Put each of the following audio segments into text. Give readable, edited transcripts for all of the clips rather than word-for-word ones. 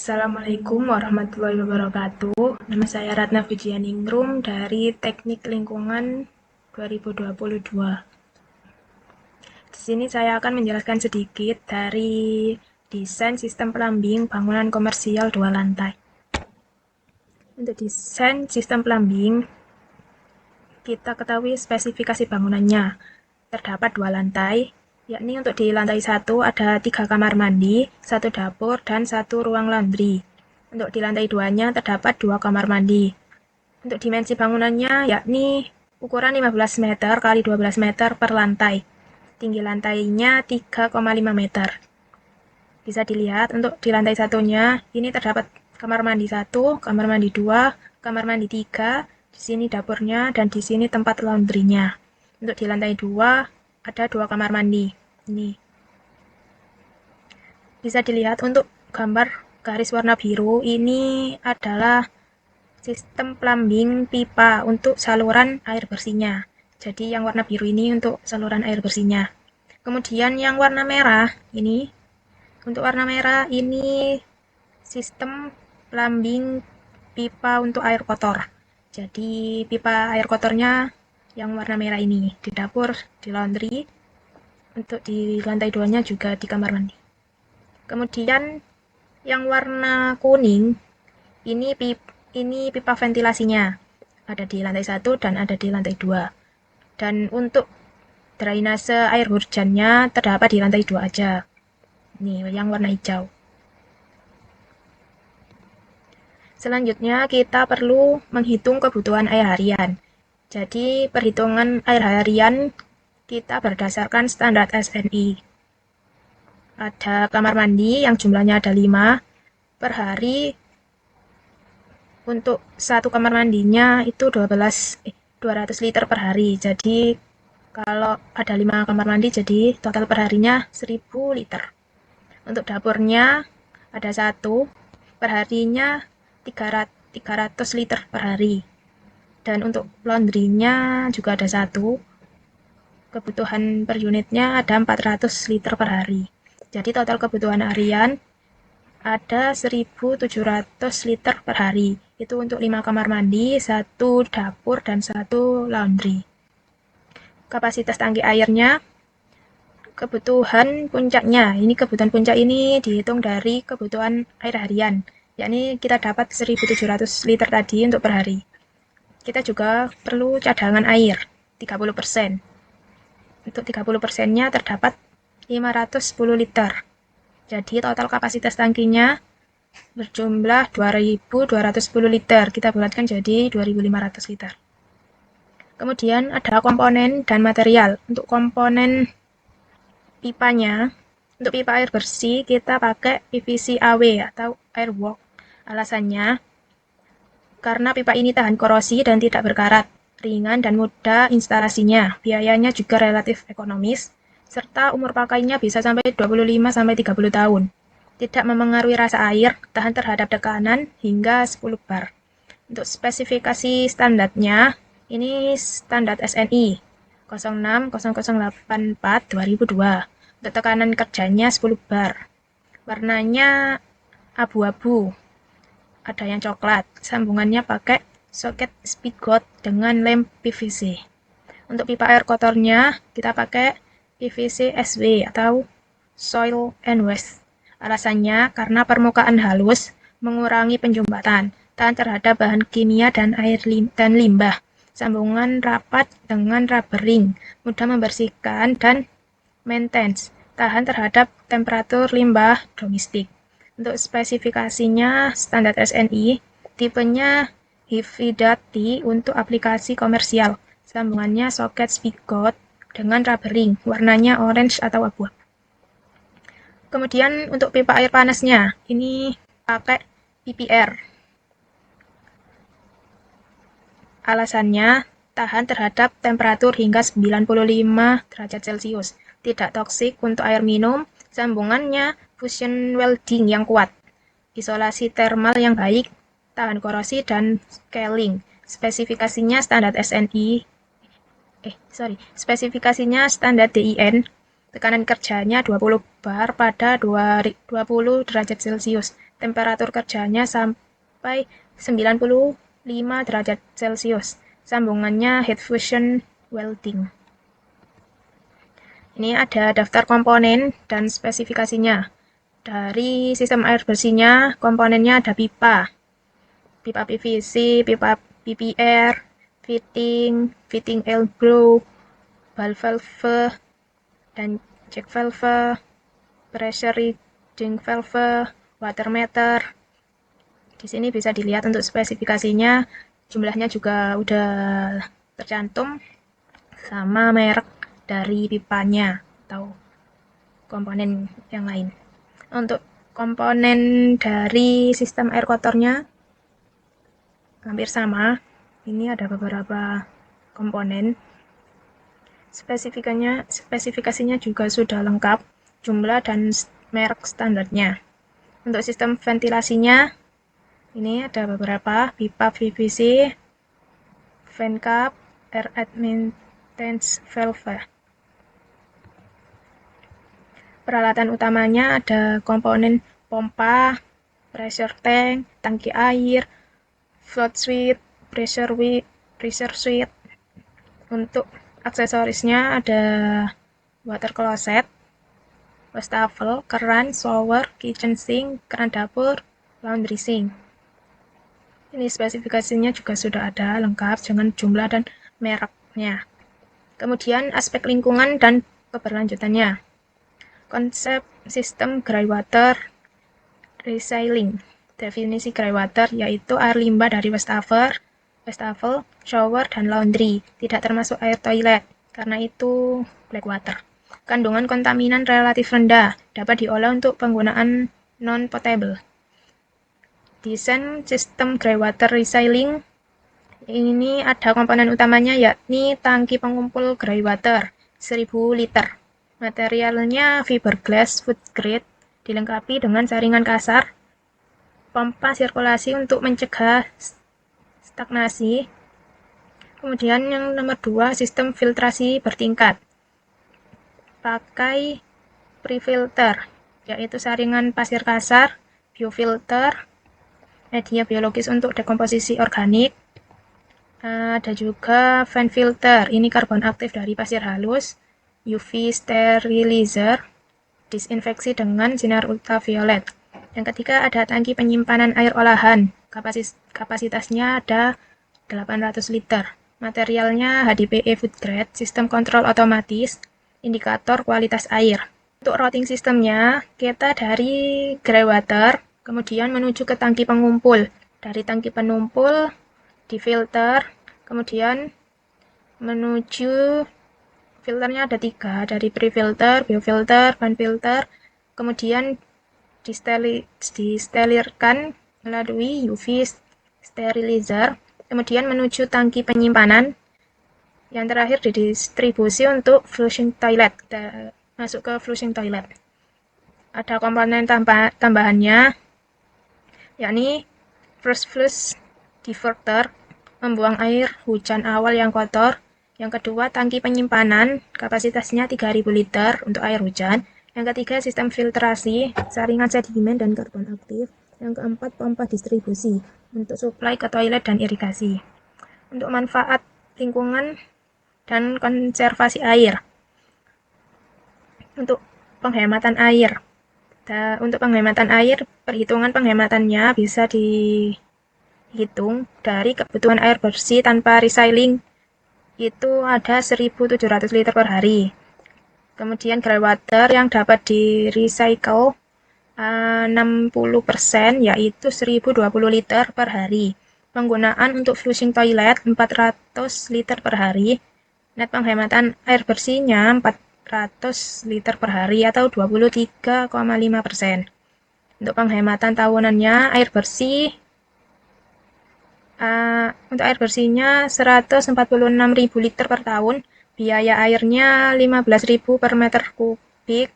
Assalamualaikum warahmatullahi wabarakatuh. Nama saya Ratna Wijianingrum dari Teknik Lingkungan 2022. Di sini saya akan menjelaskan sedikit dari desain sistem plumbing bangunan komersial 2 lantai. Untuk desain sistem plumbing, kita ketahui spesifikasi bangunannya. Terdapat 2 lantai, yakni untuk di lantai 1 ada 3 kamar mandi, 1 dapur, dan 1 ruang laundry. Untuk di lantai 2-nya terdapat 2 kamar mandi. Untuk dimensi bangunannya yakni ukuran 15 meter x 12 meter per lantai. Tinggi lantainya 3,5 meter. Bisa dilihat untuk di lantai satunya ini terdapat kamar mandi 1, kamar mandi 2, kamar mandi 3, di sini dapurnya dan di sini tempat laundrynya. Untuk di lantai 2 ada 2 kamar mandi. Ini bisa dilihat untuk gambar garis warna biru ini adalah sistem plumbing pipa untuk saluran air bersihnya. Jadi yang warna biru ini untuk saluran air bersihnya. Kemudian yang warna merah ini, untuk warna merah ini sistem plumbing pipa untuk air kotor. Jadi pipa air kotornya yang warna merah ini di dapur, di laundry, untuk di lantai 2-nya juga di kamar mandi. Kemudian yang warna kuning ini pipa ventilasinya. Ada di lantai 1 dan ada di lantai 2. Dan untuk drainase air hujannya terdapat di lantai 2 aja. Ini yang warna hijau. Selanjutnya kita perlu menghitung kebutuhan air harian. Jadi perhitungan air harian kita berdasarkan standar SNI. Ada kamar mandi yang jumlahnya ada 5 per hari. Untuk satu kamar mandinya itu 200 liter per hari. Jadi kalau ada 5 kamar mandi jadi total per harinya 1000 liter. Untuk dapurnya ada 1 per harinya 300 liter per hari. Dan untuk laundrynya juga ada 1. Kebutuhan per unitnya ada 400 liter per hari. Jadi total kebutuhan harian ada 1700 liter per hari. Itu untuk 5 kamar mandi, 1 dapur, dan 1 laundry. Kapasitas tangki airnya, kebutuhan puncaknya. Ini kebutuhan puncak ini dihitung dari kebutuhan air harian. Yakni kita dapat 1700 liter tadi untuk per hari. Kita juga perlu cadangan air, 30%. Untuk 30%-nya terdapat 510 liter. Jadi total kapasitas tangkinya berjumlah 2210 liter. Kita bulatkan jadi 2500 liter. Kemudian ada komponen dan material. Untuk komponen pipanya, untuk pipa air bersih kita pakai PVC AW atau airwalk. Alasannya karena pipa ini tahan korosi dan tidak berkarat, ringan dan mudah instalasinya. Biayanya juga relatif ekonomis, serta umur pakainya bisa sampai 25-30 tahun. Tidak memengaruhi rasa air, tahan terhadap tekanan hingga 10 bar. Untuk spesifikasi standarnya, ini standar SNI 060084/2002. Untuk tekanan kerjanya 10 bar. Warnanya abu-abu. Ada yang coklat. Sambungannya pakai soket spigot dengan lem PVC. Untuk pipa air kotornya kita pakai PVC SW atau Soil and Waste. Alasannya karena permukaan halus mengurangi penjumbatan, tahan terhadap bahan kimia dan dan limbah. Sambungan rapat dengan rubbering, mudah membersihkan dan maintenance, tahan terhadap temperatur limbah domestik. Untuk spesifikasinya standar SNI, tipenya heavy duty untuk aplikasi komersial. Sambungannya soket spigot dengan rubbering, warnanya orange atau abu. Kemudian untuk pipa air panasnya, ini pakai PPR. Alasannya tahan terhadap temperatur hingga 95 derajat Celcius, tidak toksik untuk air minum, sambungannya fusion welding yang kuat, isolasi thermal yang baik, tahan korosi dan scaling. Spesifikasinya standar DIN, tekanan kerjanya 20 bar pada 20 derajat Celcius. temperatur kerjanya sampai 95 derajat Celcius. Sambungannya heat fusion welding. Ini ada daftar komponen dan spesifikasinya. Dari sistem air bersihnya, komponennya ada pipa PVC, pipa PPR, fitting elbow, valve, dan check valve, pressure reading valve, water meter. Di sini bisa dilihat untuk spesifikasinya, jumlahnya juga udah tercantum sama merek dari pipanya atau komponen yang lain. Untuk komponen dari sistem air kotornya hampir sama. Ini ada beberapa komponen. Spesifikasinya juga sudah lengkap, jumlah dan merek standarnya. Untuk sistem ventilasinya, ini ada beberapa pipa PVC, fan cap, air admittance valve. Peralatan utamanya ada komponen pompa, pressure tank, tangki air, float switch, pressure switch. Untuk aksesorisnya ada water closet, wastafel, keran, shower, kitchen sink, keran dapur, laundry sink. Ini spesifikasinya juga sudah ada lengkap dengan jumlah dan mereknya. Kemudian aspek lingkungan dan keberlanjutannya. Konsep sistem greywater recycling. Definisi greywater yaitu air limbah dari wastafel, shower, dan laundry, tidak termasuk air toilet, karena itu black water. Kandungan kontaminan relatif rendah, dapat diolah untuk penggunaan non-potable. Desain sistem greywater recycling ini ada komponen utamanya yakni tangki pengumpul greywater 1000 liter. Materialnya fiberglass food grade, dilengkapi dengan saringan kasar, pompa sirkulasi untuk mencegah stagnasi. Kemudian yang nomor 2, sistem filtrasi bertingkat. Pakai pre-filter, yaitu saringan pasir kasar, biofilter, media biologis untuk dekomposisi organik. Ada juga fan filter, ini karbon aktif dari pasir halus, UV sterilizer, disinfeksi dengan sinar ultraviolet. Yang ketiga ada tangki penyimpanan air olahan, kapasitasnya ada 800 liter. Materialnya HDPE food grade, sistem kontrol otomatis, indikator kualitas air. Untuk routing sistemnya, kita dari greywater, kemudian menuju ke tangki pengumpul. Dari tangki penumpul, difilter, kemudian menuju filternya ada 3, dari pre-filter, biofilter, fan filter, kemudian disterilirkan melalui UV sterilizer, kemudian menuju tangki penyimpanan, yang terakhir didistribusi untuk flushing toilet, masuk ke flushing toilet. Ada komponen tambahannya, yakni first flush diverter, membuang air hujan awal yang kotor. Yang kedua, tangki penyimpanan, kapasitasnya 3000 liter untuk air hujan. Yang ketiga, sistem filtrasi, saringan sedimen dan karbon aktif. Yang keempat, pompa distribusi untuk suplai ke toilet dan irigasi. Untuk manfaat lingkungan dan konservasi air. Untuk penghematan air. Untuk penghematan air, perhitungan penghematannya bisa dihitung dari kebutuhan air bersih tanpa recycling. Itu ada 1700 liter per hari. Kemudian greywater yang dapat di-recycle 60%, yaitu 1020 liter per hari. Penggunaan untuk flushing toilet 400 liter per hari. Net penghematan air bersihnya 400 liter per hari atau 23,5%. Untuk penghematan tahunannya untuk air bersihnya 146.000 liter per tahun, biaya airnya 15.000 per meter kubik,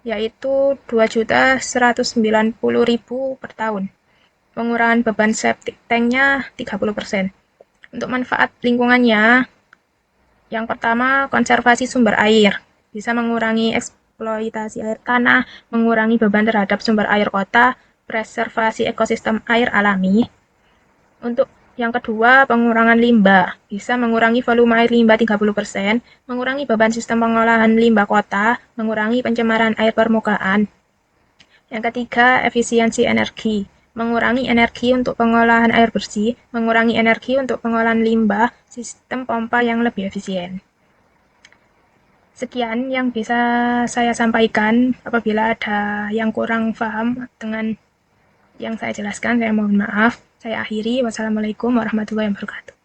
yaitu 2.190.000 per tahun. Pengurangan beban septic tanknya 30%. Untuk manfaat lingkungannya, yang pertama konservasi sumber air, bisa mengurangi eksploitasi air tanah, mengurangi beban terhadap sumber air kota, preservasi ekosistem air alami. Untuk yang kedua, pengurangan limbah. Bisa mengurangi volume air limbah 30%, mengurangi beban sistem pengolahan limbah kota, mengurangi pencemaran air permukaan. Yang ketiga, efisiensi energi. Mengurangi energi untuk pengolahan air bersih, mengurangi energi untuk pengolahan limbah, sistem pompa yang lebih efisien. Sekian yang bisa saya sampaikan. Apabila ada yang kurang paham dengan yang saya jelaskan, saya mohon maaf. Saya akhiri. Wassalamualaikum warahmatullahi wabarakatuh.